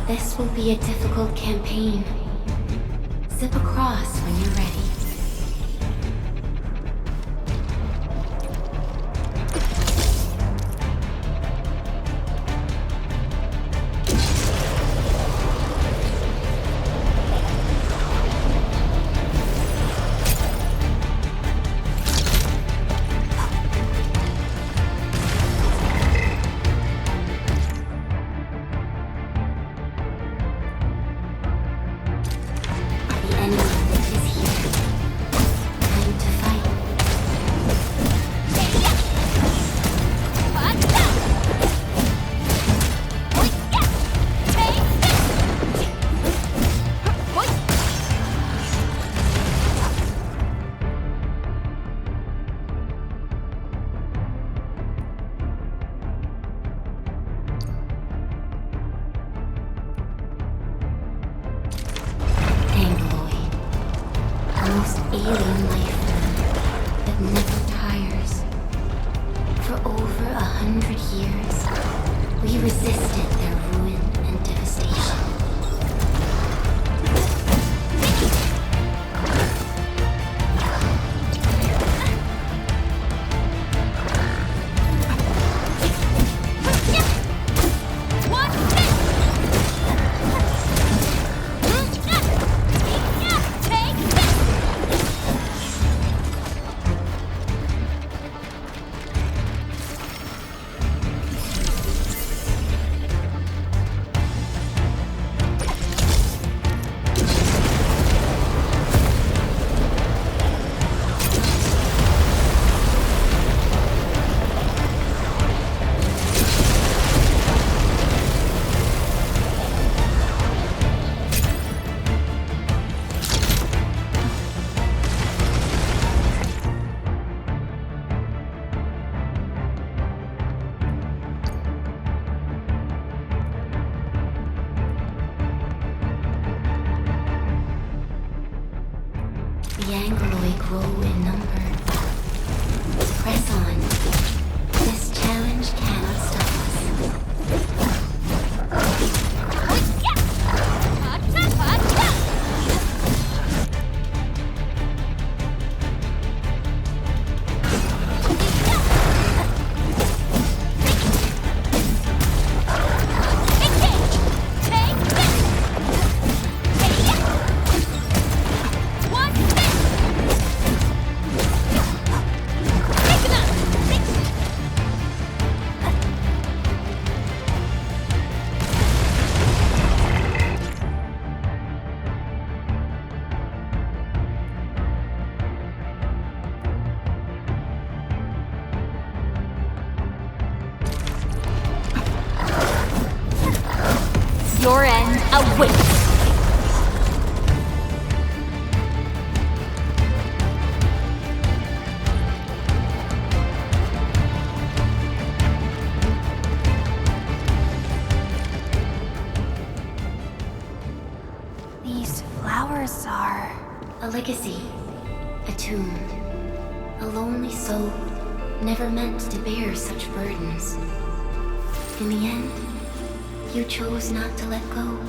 This will be a difficult campaign. Zip across when you're ready. Alien life that never tires. For over 100 years, we resisted their ruin and devastation. The Angloid grow in number. Press on. This challenge cannot stop us. Your end awaits! These flowers are... a legacy, a tomb, a lonely soul, never meant to bear such burdens. In the end, you chose not to let go.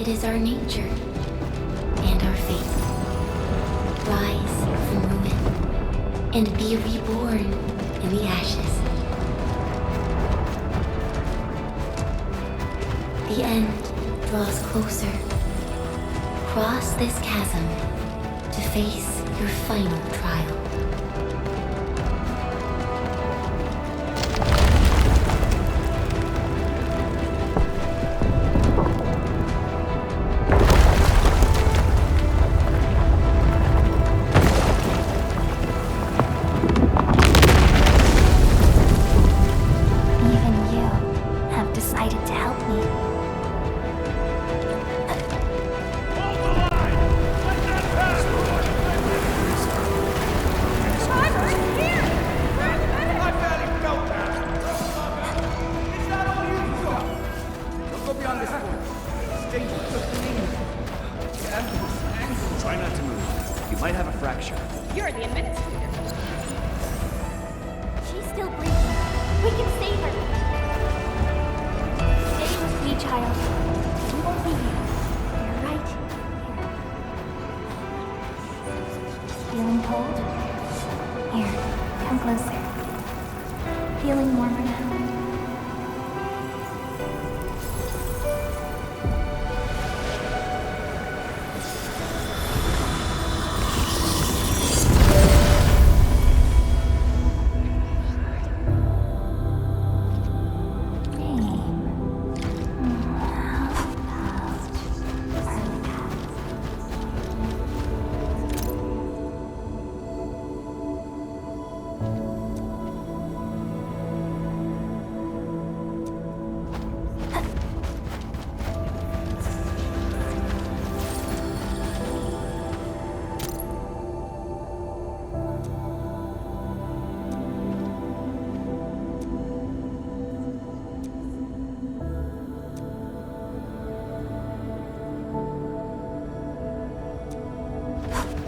It is our nature and our fate. Rise from ruin. and be reborn in the ashes. The end draws closer. Cross this chasm to face your final trial.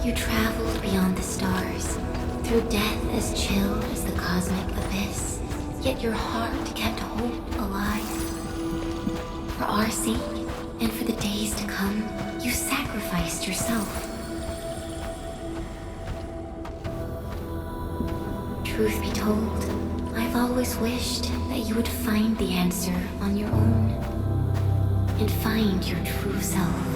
You traveled beyond the stars, through death as chill as the cosmic abyss, yet your heart kept hope alive. For our sake, and for the days to come, you sacrificed yourself. Truth be told, I've always wished that you would find the answer on your own, and find your true self.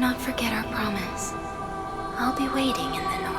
not forget our promise. I'll be waiting in the north.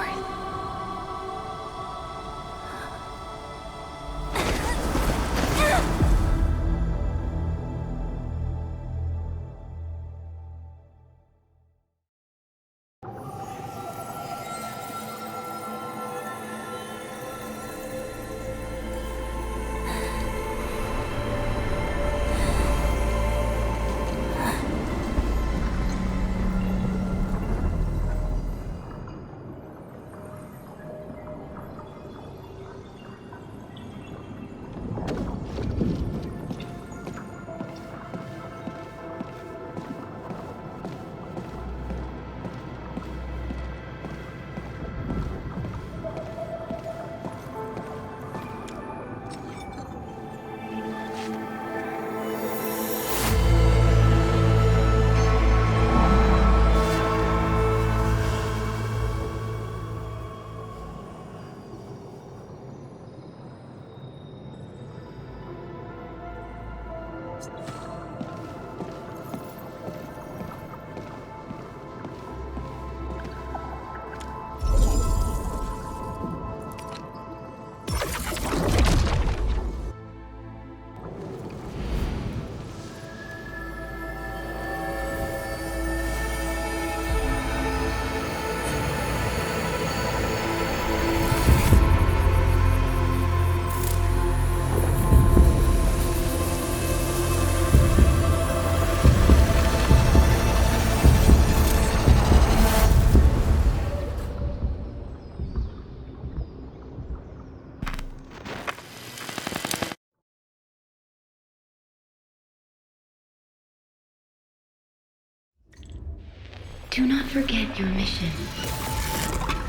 Do not forget your mission.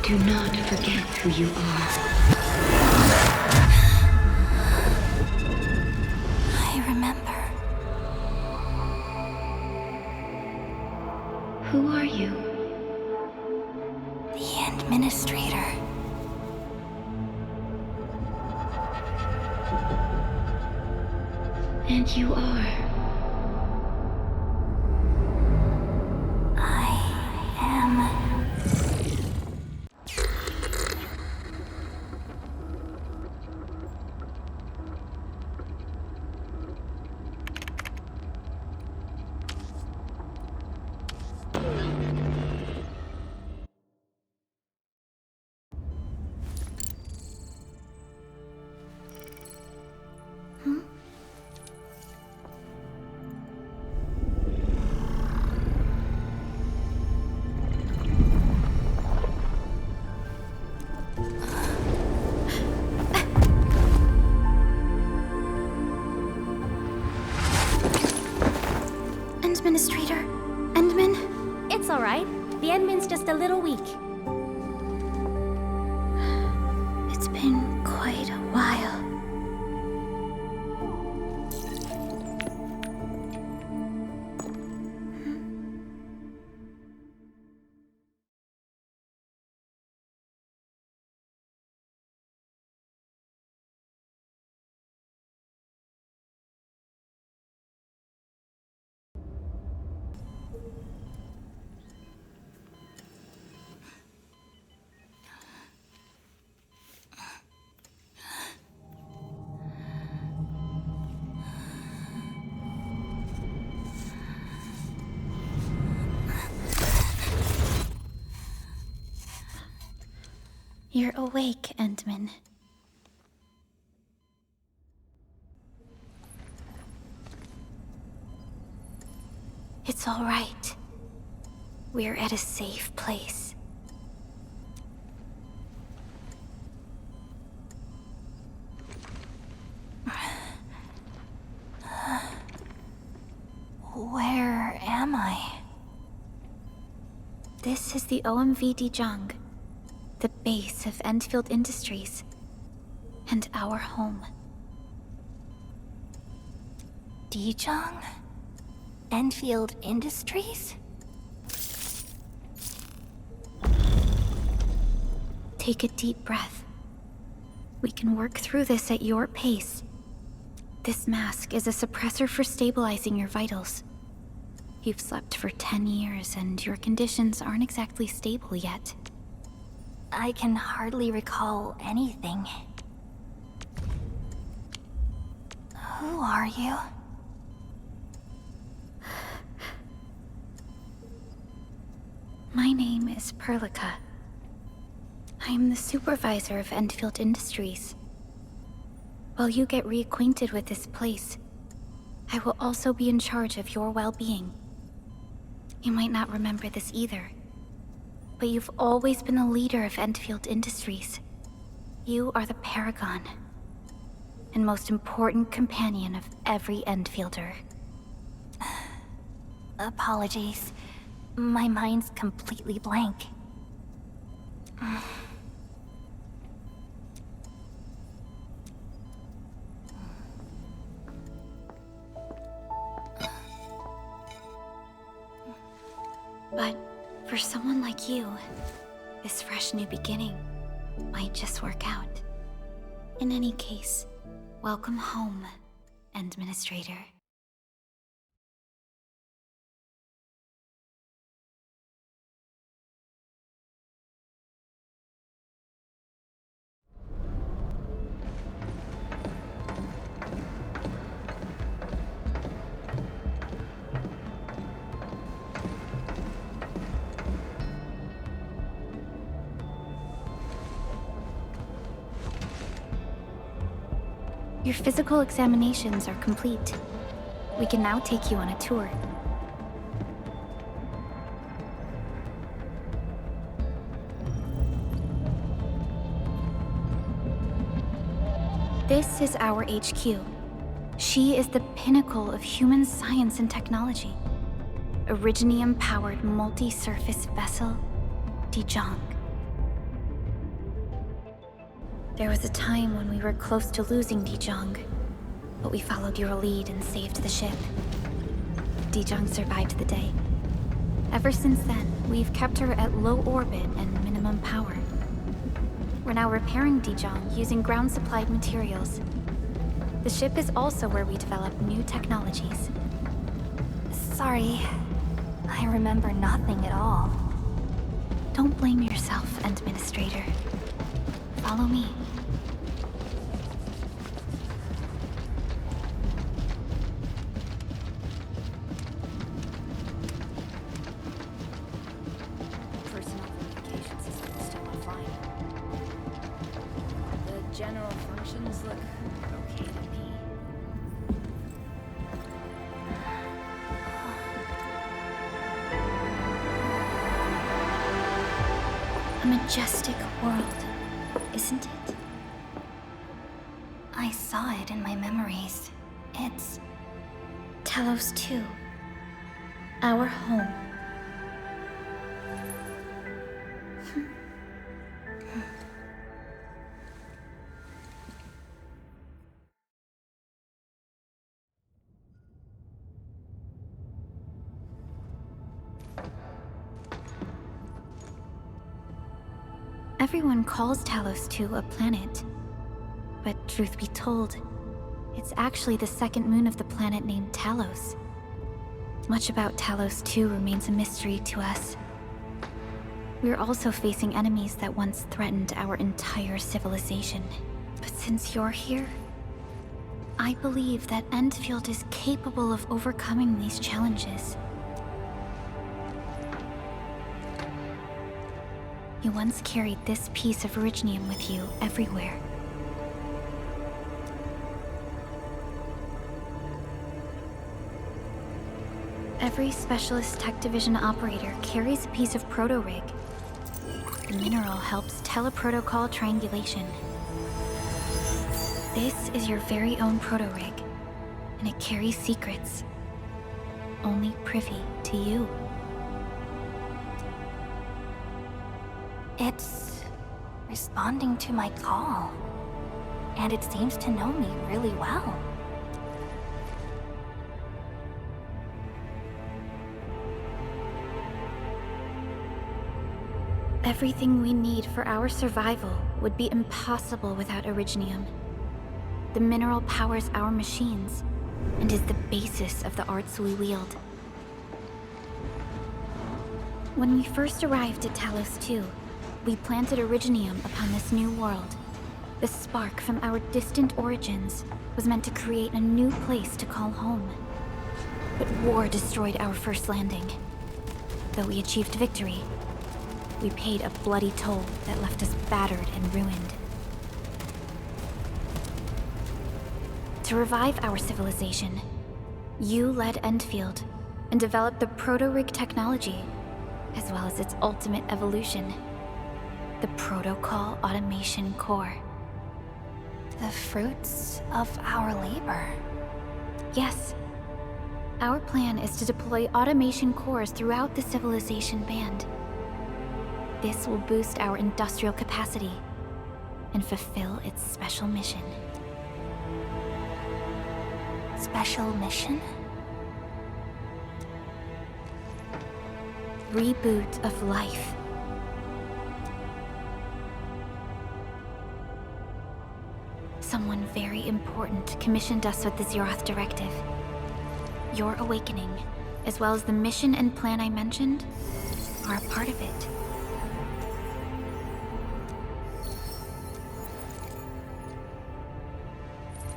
Do not forget who you are. I remember. Who are you? The Administrator. And you are? Administrator, Endman? It's alright. The Endman's just a little weak. It's been quite a while. You're awake, Endman. It's all right. We're at a safe place. Where am I? This is the OMV Dijong, the base of Endfield Industries, and our home. Dijong? Endfield Industries? Take a deep breath. We can work through this at your pace. This mask is a suppressor for stabilizing your vitals. You've slept for 10 years and your conditions aren't exactly stable yet. I can hardly recall anything. Who are you? My name is Perlica. I am the supervisor of Endfield Industries. While you get reacquainted with this place, I will also be in charge of your well-being. You might not remember this either, but you've always been the leader of Endfield Industries. You are the paragon and most important companion of every Endfielder. Apologies. My mind's completely blank. But for someone like you, this fresh new beginning might just work out. In any case, welcome home, Administrator. Your physical examinations are complete. We can now take you on a tour. This is our HQ. She is the pinnacle of human science and technology. Originium-powered multi-surface vessel, DeJong. There was a time when we were close to losing DeJong, but we followed your lead and saved the ship. DeJong survived the day. Ever since then, we've kept her at low orbit and minimum power. We're now repairing DeJong using ground-supplied materials. The ship is also where we develop new technologies. Sorry, I remember nothing at all. Don't blame yourself, Administrator. Follow me. Personal communication system is still offline. The general functions look okay to me. A majestic world, isn't it? I saw it in my memories. It's... Talos 2. Our home. Everyone calls Talos 2 a planet. But truth be told, it's actually the second moon of the planet named Talos. Much about Talos 2 remains a mystery to us. We're also facing enemies that once threatened our entire civilization. But since you're here, I believe that Endfield is capable of overcoming these challenges. You once carried this piece of Originium with you everywhere. Every Specialist Tech Division operator carries a piece of proto-rig. The mineral helps teleprotocol triangulation. This is your very own proto-rig, and it carries secrets, only privy to you. It's responding to my call. And it seems to know me really well. Everything we need for our survival would be impossible without Originium. The mineral powers our machines, and is the basis of the arts we wield. When we first arrived at Talos 2, we planted Originium upon this new world. The spark from our distant origins was meant to create a new place to call home. But war destroyed our first landing. Though we achieved victory, we paid a bloody toll that left us battered and ruined. To revive our civilization, you led Endfield and developed the proto-rig technology, as well as its ultimate evolution, the Protocol Automation Core. The fruits of our labor. Yes. Our plan is to deploy automation cores throughout the civilization band. This will boost our industrial capacity and fulfill its special mission. Special mission? Reboot of life. Someone very important commissioned us with the Zeroth Directive. Your awakening, as well as the mission and plan I mentioned, are a part of it.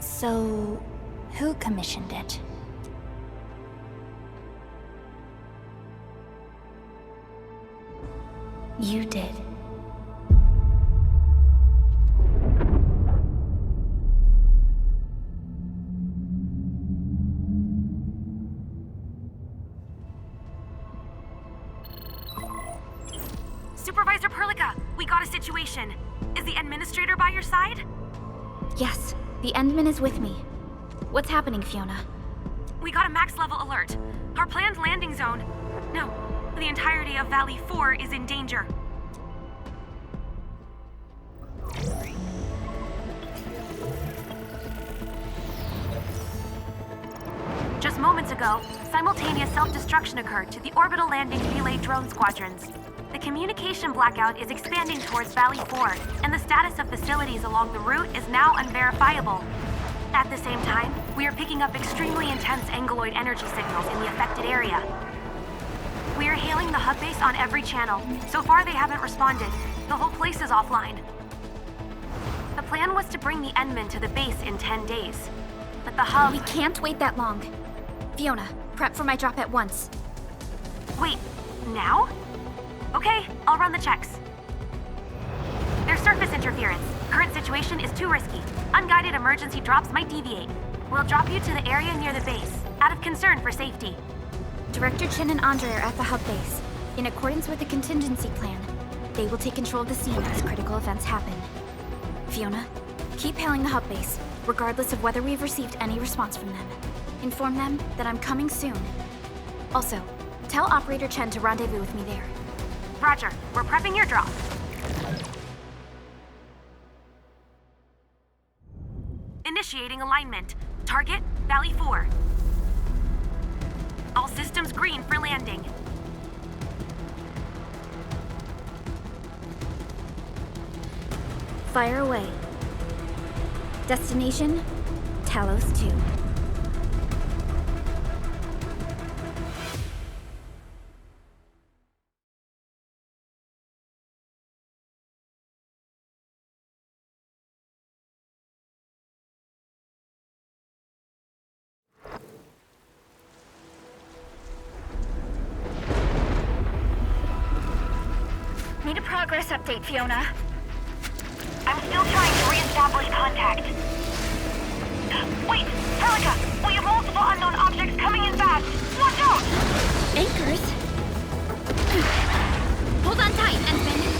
So, who commissioned it? You did. Supervisor Perlica, we got a situation. Is the administrator by your side? Yes, the Endman is with me. What's happening, Fiona? We got a max level alert. Our planned landing zone... No, the entirety of Valley 4 is in danger. Just moments ago, simultaneous self-destruction occurred to the orbital landing relay drone squadrons. The communication blackout is expanding towards Valley 4, and the status of facilities along the route is now unverifiable. At the same time, we are picking up extremely intense angeloid energy signals in the affected area. We are hailing the hub base on every channel. So far, they haven't responded. The whole place is offline. The plan was to bring the Endman to the base in 10 days. But the hub... We can't wait that long. Fiona, prep for my drop at once. Wait, now? Okay, I'll run the checks. There's surface interference. Current situation is too risky. Unguided emergency drops might deviate. We'll drop you to the area near the base, out of concern for safety. Director Chen and Andre are at the hub base. In accordance with the contingency plan, they will take control of the scene as critical events happen. Fiona, keep hailing the hub base, regardless of whether we've received any response from them. Inform them that I'm coming soon. Also, tell Operator Chen to rendezvous with me there. Roger, we're prepping your drop. Initiating alignment. Target, Valley 4. All systems green for landing. Fire away. Destination, Talos 2. Need a progress update, Fiona. I'm still trying to re-establish contact. Wait, Perlica! We have multiple unknown objects coming in fast! Watch out! Anchors? Hold on tight, Endman.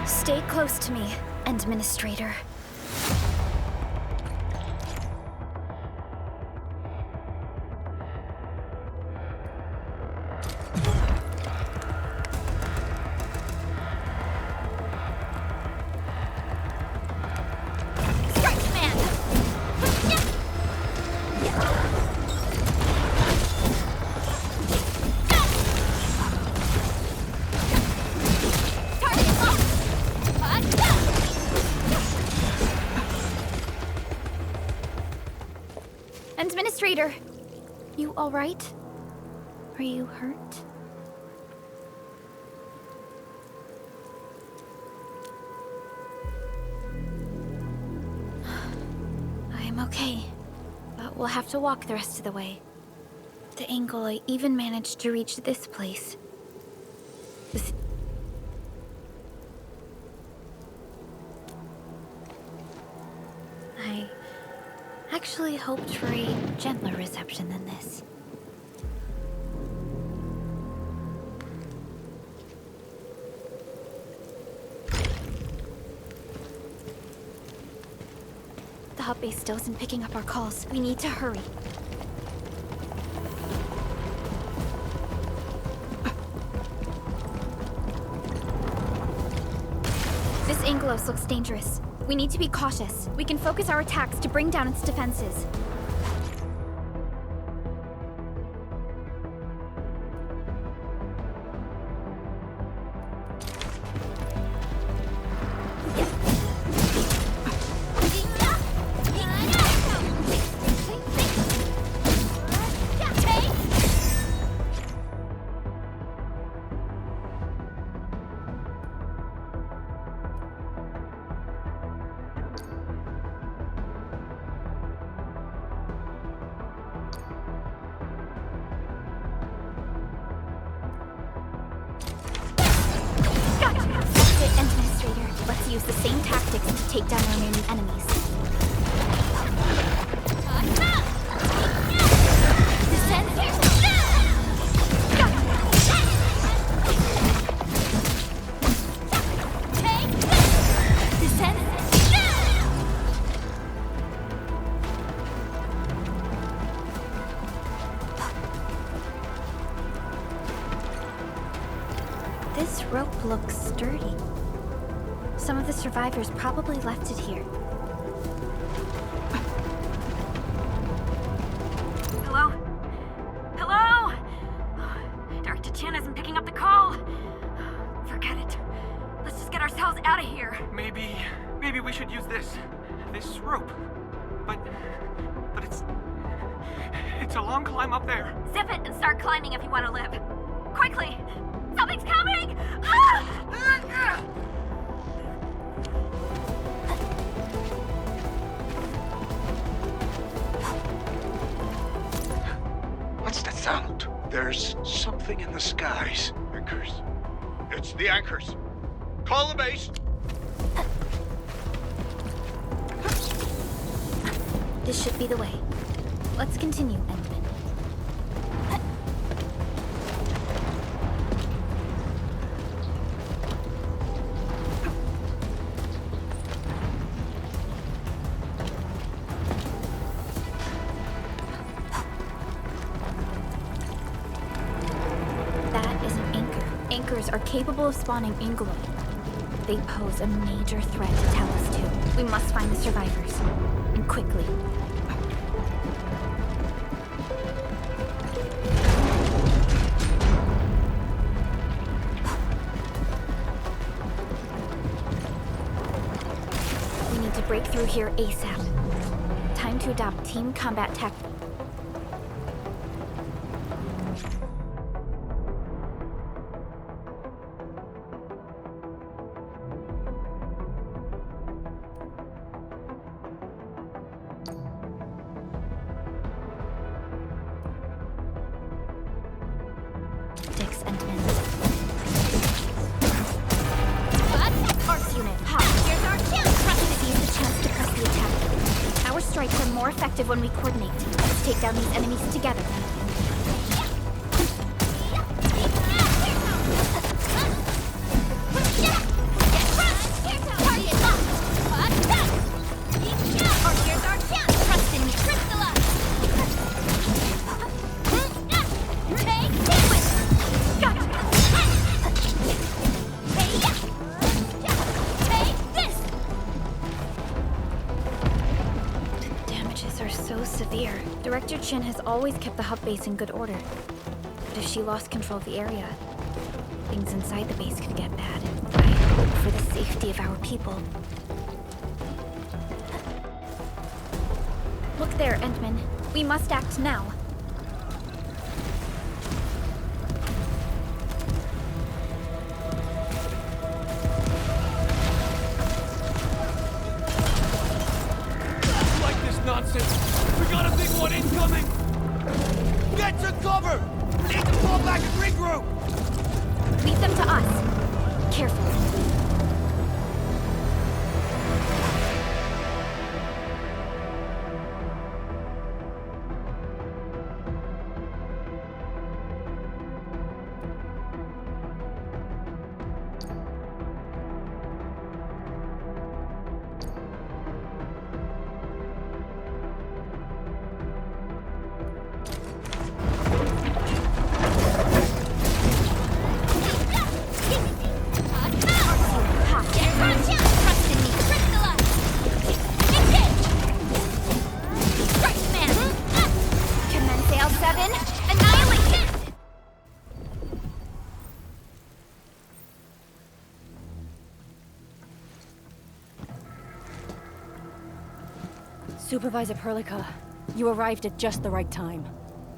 Stay close to me, Administrator. You alright? Are you hurt? I'm okay, but we'll have to walk the rest of the way. The angle I even managed to reach this place. I actually hoped for a gentler reception than this. The hub base still isn't picking up our calls. We need to hurry. This Anglos looks dangerous. We need to be cautious. We can focus our attacks to bring down its defenses. Let's use the same tactics to take down our remaining enemies. This rope looks sturdy. Some of the survivors probably left it here. Hello? Hello? Dr. Chen isn't picking up the call. Forget it. Let's just get ourselves out of here. Maybe we should use this rope. But it's a long climb up there. Zip it and start climbing if you want to live. Quickly! Something's coming! Ah! What's that sound? There's something in the skies. Anchors. It's the anchors. Call the base. This should be the way. Let's continue, Endman. Anchors are capable of spawning Anglo. They pose a major threat to Talos 2. We must find the survivors. And quickly. We need to break through here ASAP. Time to adopt team combat tactics. When we coordinate, let's take down these enemies together. Director Chen has always kept the hub base in good order. But if she lost control of the area, things inside the base could get bad. I hope for the safety of our people. Look there, Endman. We must act now. Get to cover! Need to fall back and regroup! Leave them to us. Careful. Supervisor Perlica, you arrived at just the right time.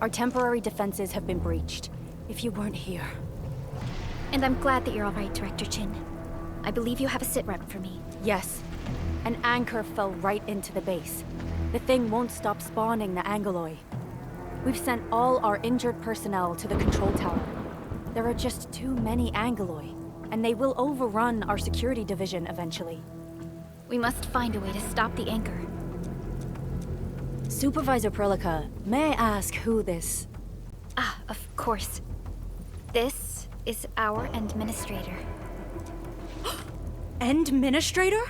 Our temporary defenses have been breached. If you weren't here... And I'm glad that you're all right, Director Chin. I believe you have a sit-rep for me. Yes. An anchor fell right into the base. The thing won't stop spawning the Angeloi. We've sent all our injured personnel to the control tower. There are just too many Angeloi, and they will overrun our security division eventually. We must find a way to stop the anchor. Supervisor Perlica, may I ask who this... Ah, of course. This is our administrator. Administrator?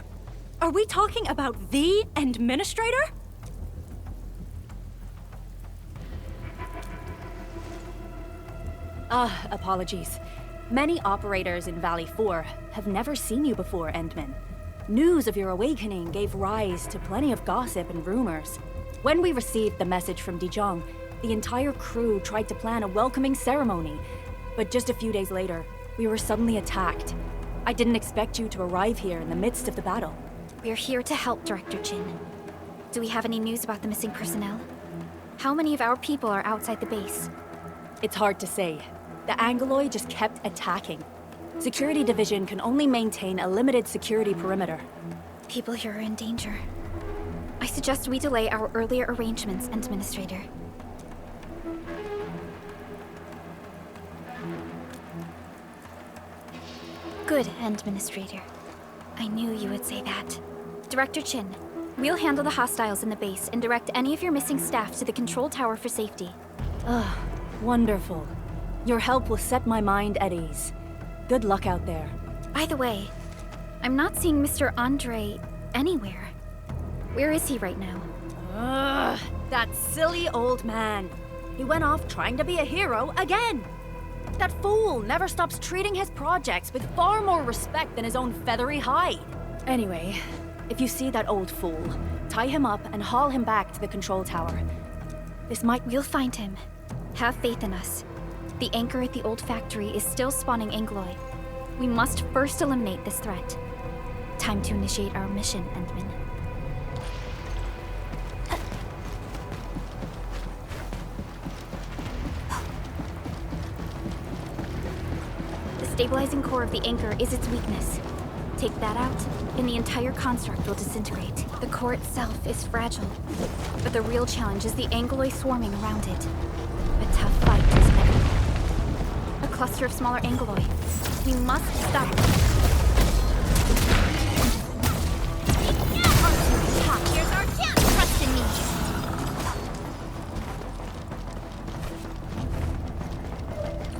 Are we talking about the administrator? Apologies. Many operators in Valley 4 have never seen you before, Endman. News of your awakening gave rise to plenty of gossip and rumors. When we received the message from Dijon, the entire crew tried to plan a welcoming ceremony, but just a few days later, we were suddenly attacked. I didn't expect you to arrive here in the midst of the battle. We're here to help, Director Chin. Do we have any news about the missing personnel? How many of our people are outside the base? It's hard to say. The Angeloi just kept attacking. Security Division can only maintain a limited security perimeter. People here are in danger. I suggest we delay our earlier arrangements, Administrator. Good, Administrator. I knew you would say that. Director Chin, we'll handle the hostiles in the base and direct any of your missing staff to the control tower for safety. Wonderful. Your help will set my mind at ease. Good luck out there. By the way, I'm not seeing Mr. Andre anywhere. Where is he right now? That silly old man. He went off trying to be a hero again. That fool never stops treating his projects with far more respect than his own feathery hide. Anyway, if you see that old fool, tie him up and haul him back to the control tower. We'll find him. Have faith in us. The anchor at the old factory is still spawning Angeloi. We must first eliminate this threat. Time to initiate our mission, Endman. The stabilizing core of the anchor is its weakness. Take that out, and the entire construct will disintegrate. The core itself is fragile, but the real challenge is the Angeloi swarming around it. A tough fight is ahead. A cluster of smaller Angeloi. We must stop it. Here's our chance! Trust in me!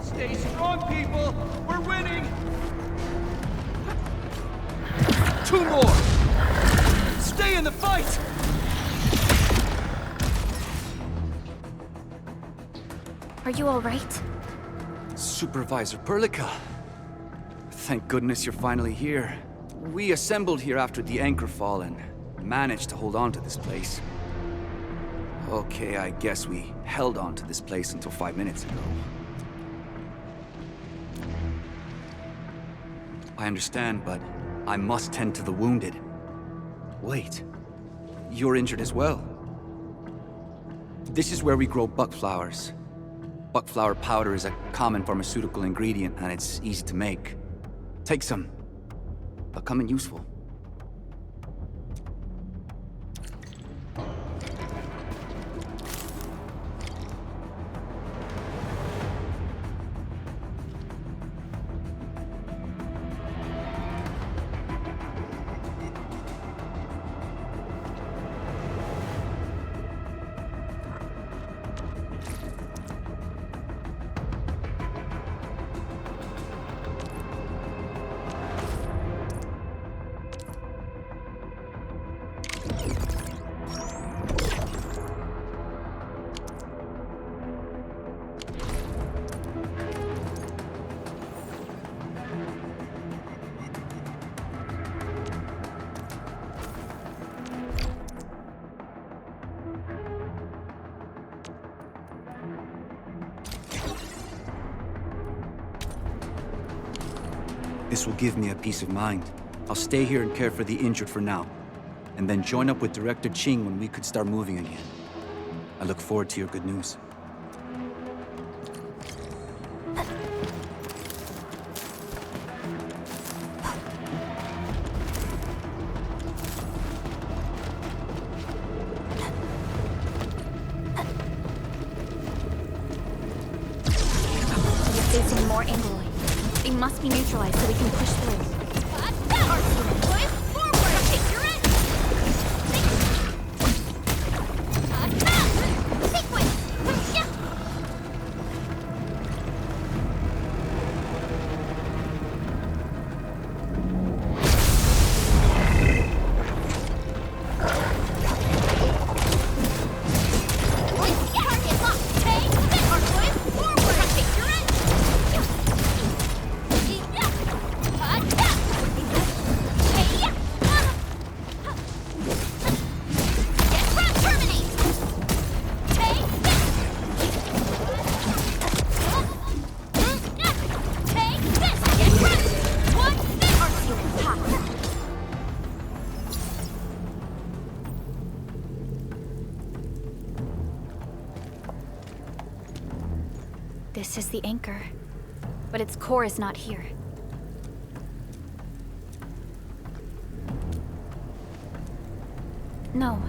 Stay strong, people! We're winning! 2 more! Stay in the fight! Are you all right? Supervisor Perlica. Thank goodness you're finally here. We assembled here after the anchor fall and managed to hold on to this place. Okay, I guess we held on to this place until 5 minutes ago. I understand, but I must tend to the wounded. Wait, you're injured as well. This is where we grow buckflowers. Buckflower powder is a common pharmaceutical ingredient, and it's easy to make. Take some. They'll come in useful. This will give me a peace of mind. I'll stay here and care for the injured for now, and then join up with Director Ching when we could start moving again. I look forward to your good news. Facing more angloid. They must be neutralized so we can push through. This is the anchor, but its core is not here. No.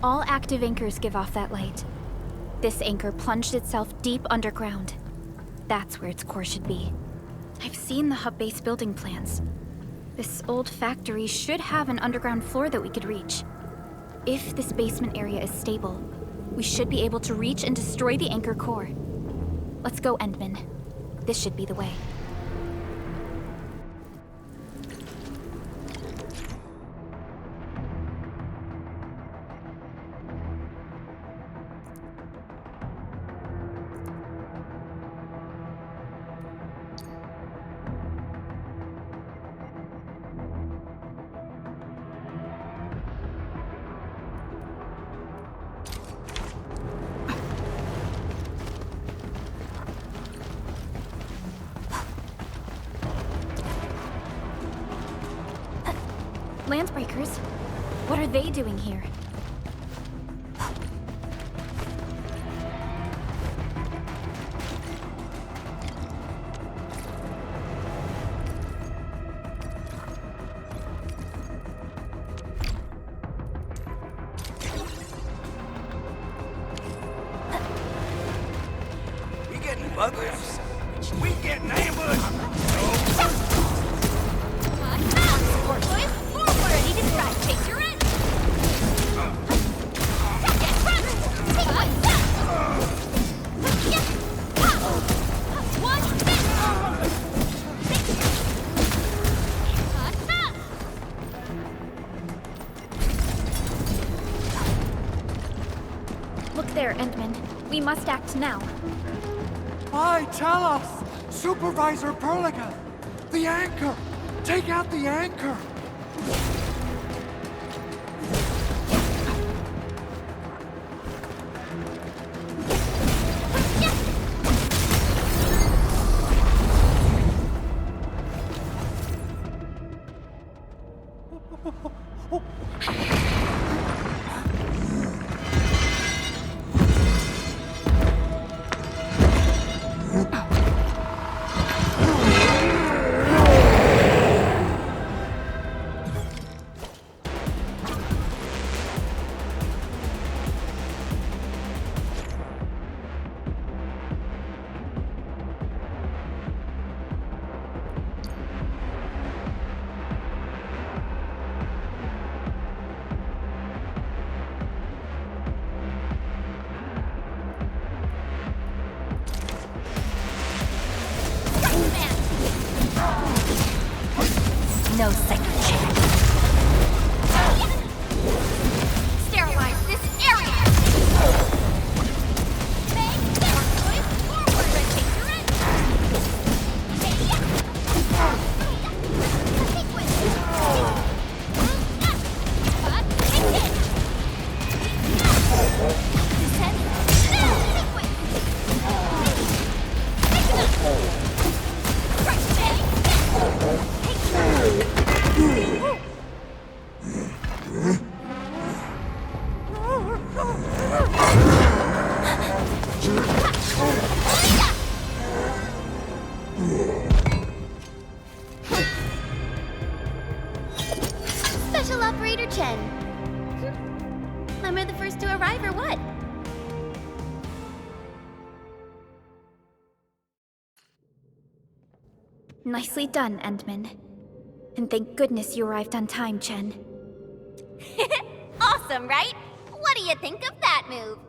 All active anchors give off that light. This anchor plunged itself deep underground. That's where its core should be. I've seen the hub base building plans. This old factory should have an underground floor that we could reach. If this basement area is stable, we should be able to reach and destroy the anchor core. Let's go, Endman. This should be the way. Landbreakers? What are they doing here? We getting buggers? We getting ambushed? Ready to strike. Take your end. Get front. Take one. One. Look there, Endman. We must act now. Why, tell us! Supervisor Perlica! The anchor! Take out the anchor! No second chance. Sterilize this area. Nicely done, Endman. And thank goodness you arrived on time, Chen. Awesome, right? What do you think of that move?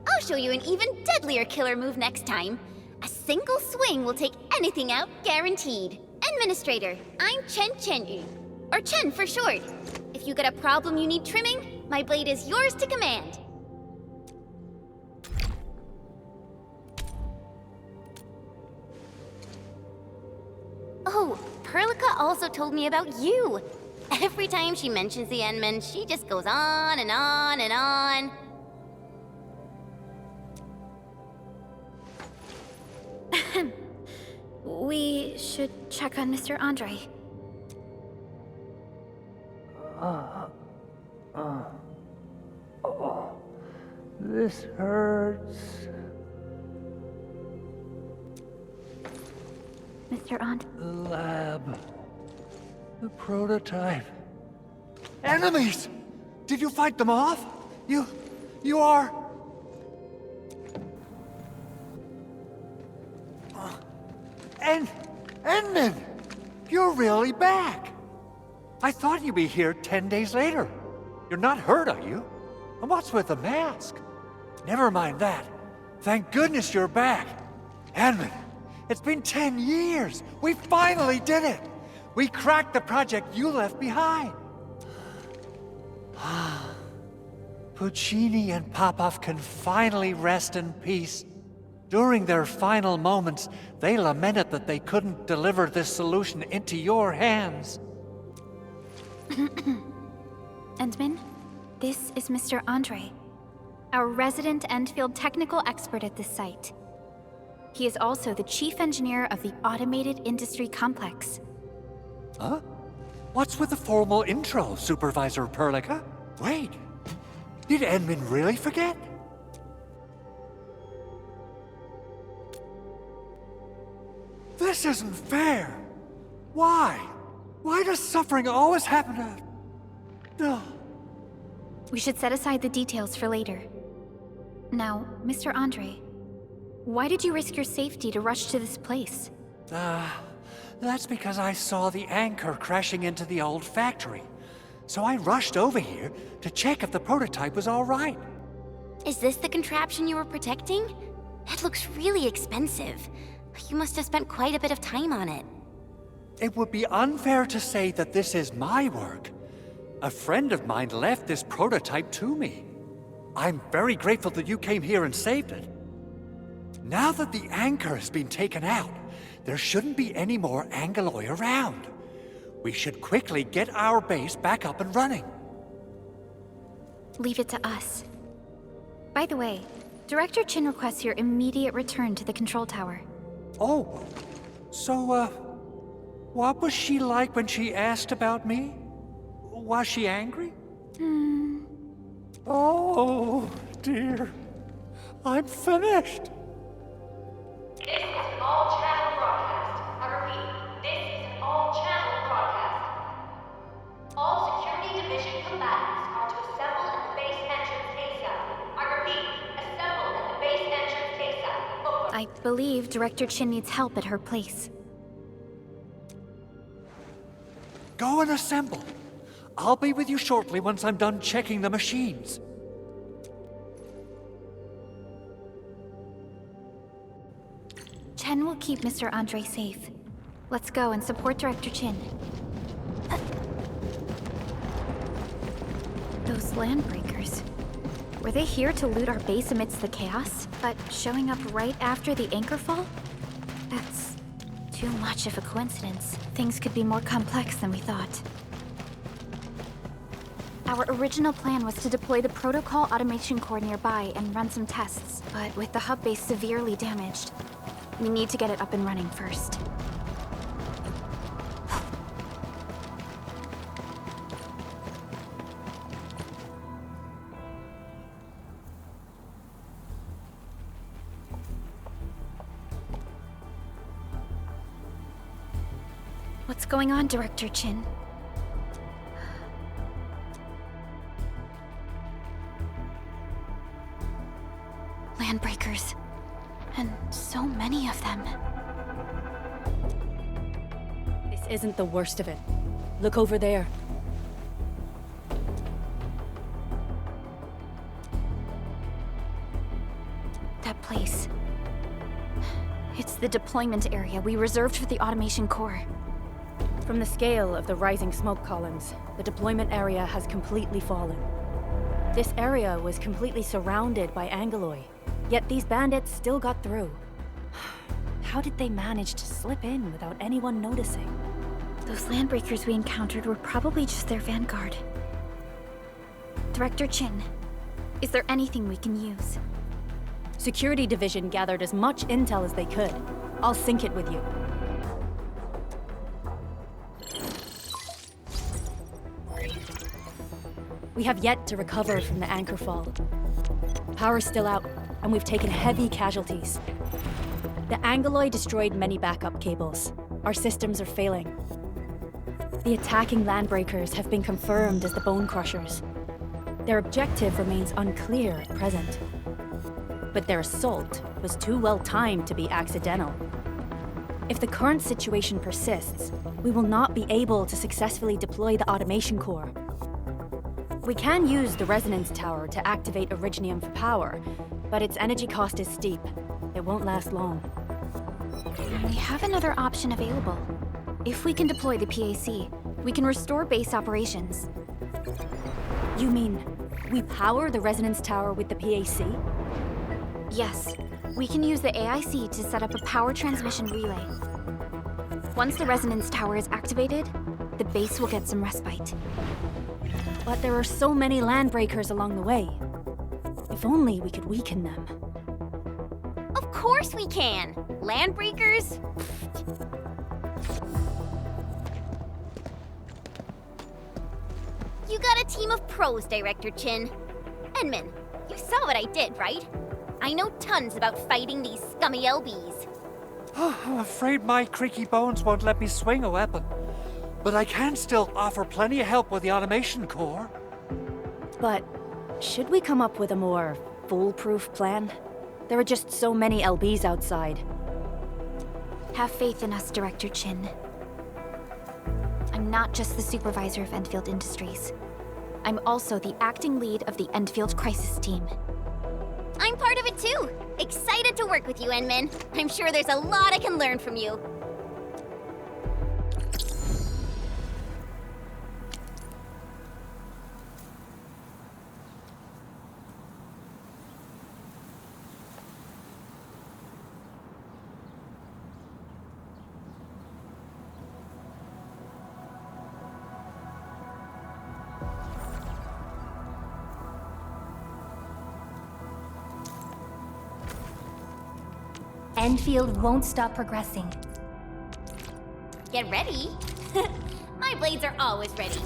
I'll show you an even deadlier killer move next time. A single swing will take anything out, guaranteed. Administrator, I'm Chen Chenyu, or Chen for short. If you got a problem you need trimming, my blade is yours to command. Oh, Perlica also told me about you. Every time she mentions the Endman, she just goes on and on and on. We should check on Mr. Andre. This hurts. Mr. Andre. The lab. The prototype. Enemies! Did you fight them off? You are... Endman! You're really back! I thought you'd be here 10 days later. You're not hurt, are you? And what's with the mask? Never mind that. Thank goodness you're back. Endman, it's been 10 years. We finally did it. We cracked the project you left behind. Puccini and Popov can finally rest in peace. During their final moments, they lamented that they couldn't deliver this solution into your hands. Endman, this is Mr. Andre, our resident Endfield technical expert at this site. He is also the chief engineer of the Automated Industry Complex. Huh? What's with the formal intro, Supervisor Perlica? Wait, did Endman really forget? This isn't fair. Why? Why does suffering always happen to... No. We should set aside the details for later. Now, Mr. Andre, why did you risk your safety to rush to this place? That's because I saw the anchor crashing into the old factory. So I rushed over here to check if the prototype was all right. Is this the contraption you were protecting? It looks really expensive. You must have spent quite a bit of time on it. It would be unfair to say that this is my work. A friend of mine left this prototype to me. I'm very grateful that you came here and saved it. Now that the anchor has been taken out, there shouldn't be any more Angaloi around. We should quickly get our base back up and running. Leave it to us. By the way, Director Chin requests your immediate return to the control tower. Oh, so, what was she like when she asked about me? Was she angry? Oh, dear. I'm finished. This is an all-channel broadcast. I repeat, this is an all-channel broadcast. All security division combatants are to assemble at the base entrance ASAP. I repeat, assemble at the base entrance ASAP. Over. I believe Director Chin needs help at her place. Go and assemble. I'll be with you shortly once I'm done checking the machines. Chen will keep Mr. Andre safe. Let's go and support Director Chin. Those landbreakers. Were they here to loot our base amidst the chaos, but showing up right after the anchor fall? That's too much of a coincidence. Things could be more complex than we thought. Our original plan was to deploy the protocol automation core nearby and run some tests, but with the hub base severely damaged, we need to get it up and running first. What's going on, Director Chin? many of them. This isn't the worst of it. Look over there. That place. It's the deployment area we reserved for the automation core. From the scale of the rising smoke columns, the deployment area has completely fallen. This area was completely surrounded by Angaloi, yet these bandits still got through. How did they manage to slip in without anyone noticing? Those landbreakers we encountered were probably just their vanguard. Director Chin, is there anything we can use? Security Division gathered as much intel as they could. I'll sync it with you. We have yet to recover from the anchor fall. Power's still out, and we've taken heavy casualties. The Angaloi destroyed many backup cables. Our systems are failing. The attacking landbreakers have been confirmed as the Bone Crushers. Their objective remains unclear at present. But their assault was too well timed to be accidental. If the current situation persists, we will not be able to successfully deploy the automation core. We can use the resonance tower to activate Originium for power, but its energy cost is steep. It won't last long. We have another option available. If we can deploy the PAC, we can restore base operations. You mean, we power the resonance tower with the PAC? Yes, we can use the AIC to set up a power transmission relay. Once the resonance tower is activated, the base will get some respite. But there are so many landbreakers along the way. If only we could weaken them. Of course we can! Landbreakers? You got a team of pros, Director Chin. Edmund, you saw what I did, right? I know tons about fighting these scummy LBs. I'm afraid my creaky bones won't let me swing a weapon. But I can still offer plenty of help with the automation core. But should we come up with a more foolproof plan? There are just so many LBs outside. Have faith in us, Director Chin. I'm not just the supervisor of Endfield Industries. I'm also the acting lead of the Endfield Crisis Team. I'm part of it too. Excited to work with you, Enmin. I'm sure there's a lot I can learn from you. Endfield won't stop progressing. Get ready. My blades are always ready.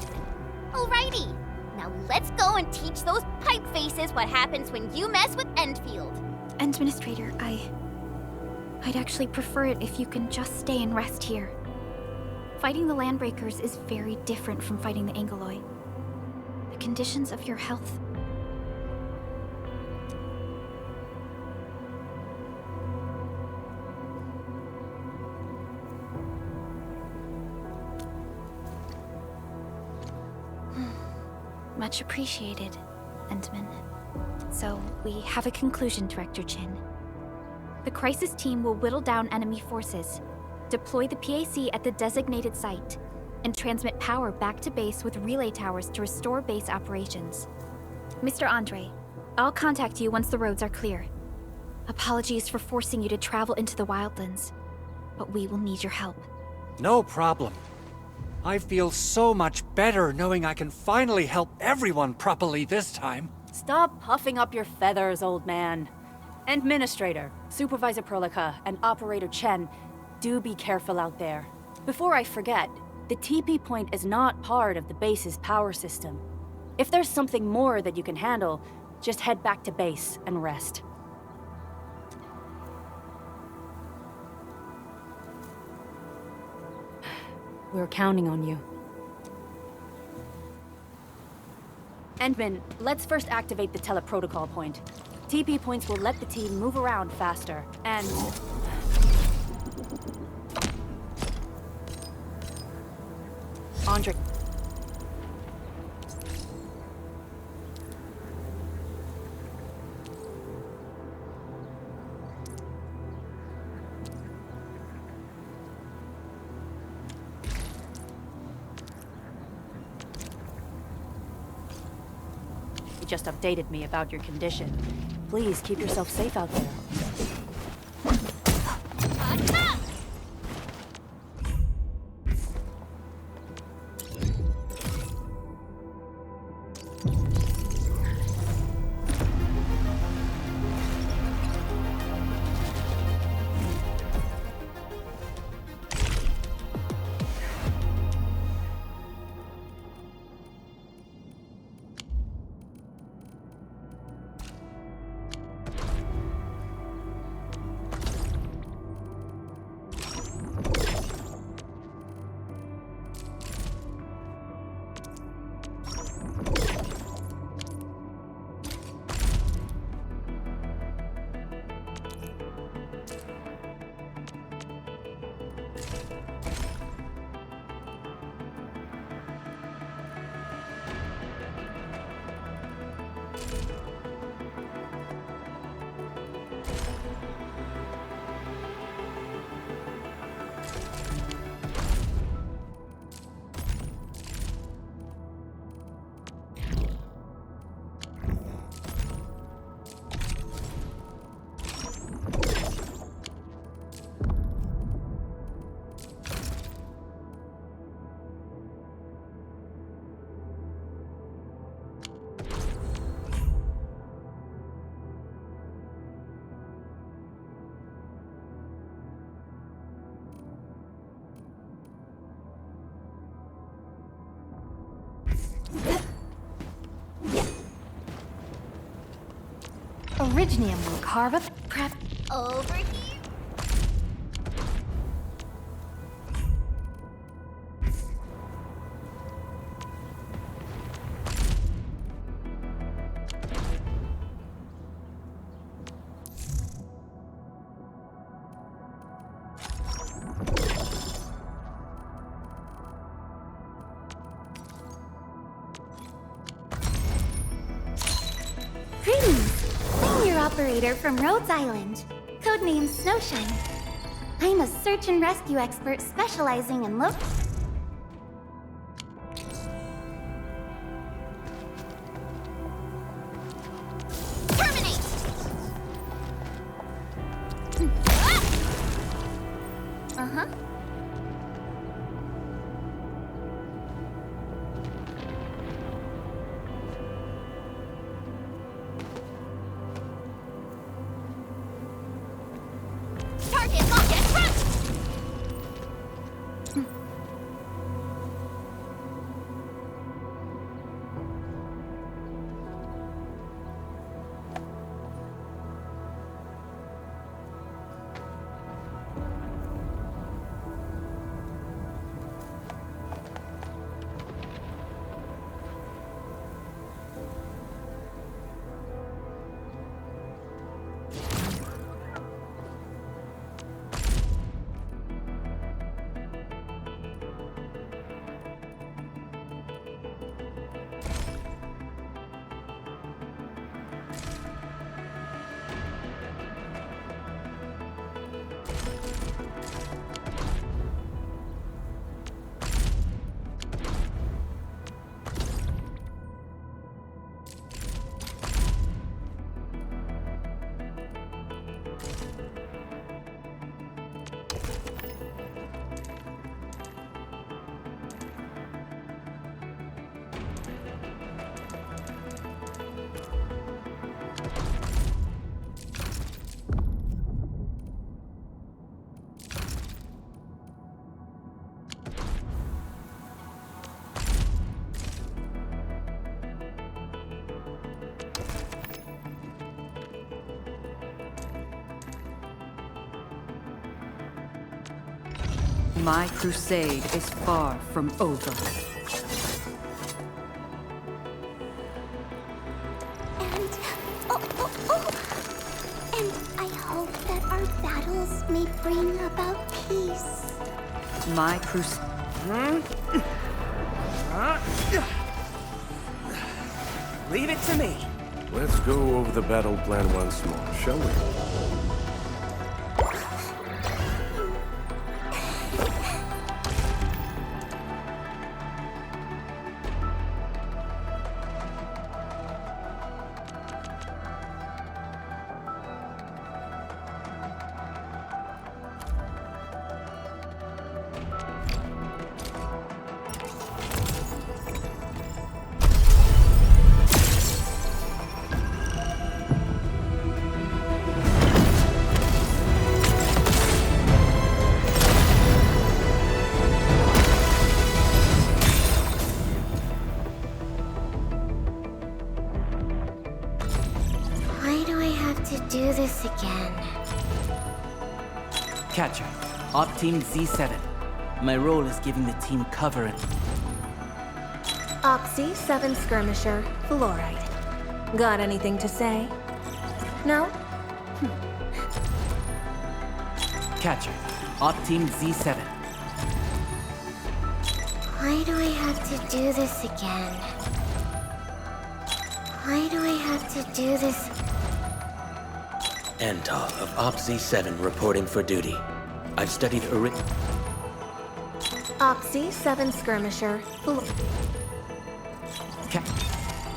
Alrighty. Now let's go and teach those pipe faces what happens when you mess with Endfield. Administrator, I'd actually prefer it if you can just stay and rest here. Fighting the Landbreakers is very different from fighting the Angaloi. The conditions of your health. Much appreciated, Endman. So, we have a conclusion, Director Chin. The crisis team will whittle down enemy forces, deploy the PAC at the designated site, and transmit power back to base with relay towers to restore base operations. Mr. Andre, I'll contact you once the roads are clear. Apologies for forcing you to travel into the wildlands, but we will need your help. No problem. I feel so much better knowing I can finally help everyone properly this time. Stop puffing up your feathers, old man. Administrator, Supervisor Perlica, and Operator Chen, do be careful out there. Before I forget, the TP point is not part of the base's power system. If there's something more that you can handle, just head back to base and rest. We're counting on you. Endman, let's first activate the teleprotocol point. TP points will let the team move around faster, and Andre. You just updated me about your condition. Please keep yourself safe out there. Originium will carve a prep. Over here. Operator from Rhodes Island, codename Snowshine. I'm a search and rescue expert specializing in Terminate! Uh-huh. My crusade is far from over. And I hope that our battles may bring about peace. My crusade... Leave it to me. Let's go over the battle plan once more, shall we? Do this again. Catcher, Op Team Z7. My role is giving the team cover and... Op Z7 Skirmisher, Fluorite. Got anything to say? No? Catcher, Op Team Z7. Why do I have to do this again? Why do I have to do this? Antal of Op Z7 reporting for duty. I've studied Op Z7 Skirmisher,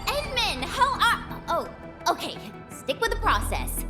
Edmund, how are... Oh, okay. Stick with the process.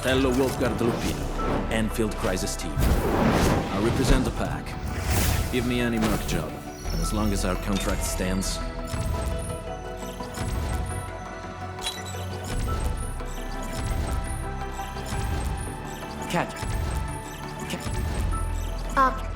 Fratello Wolfgard Lupino, Endfield Crisis Team. I represent the pack. Give me any merc job, and as long as our contract stands... Catcher. Op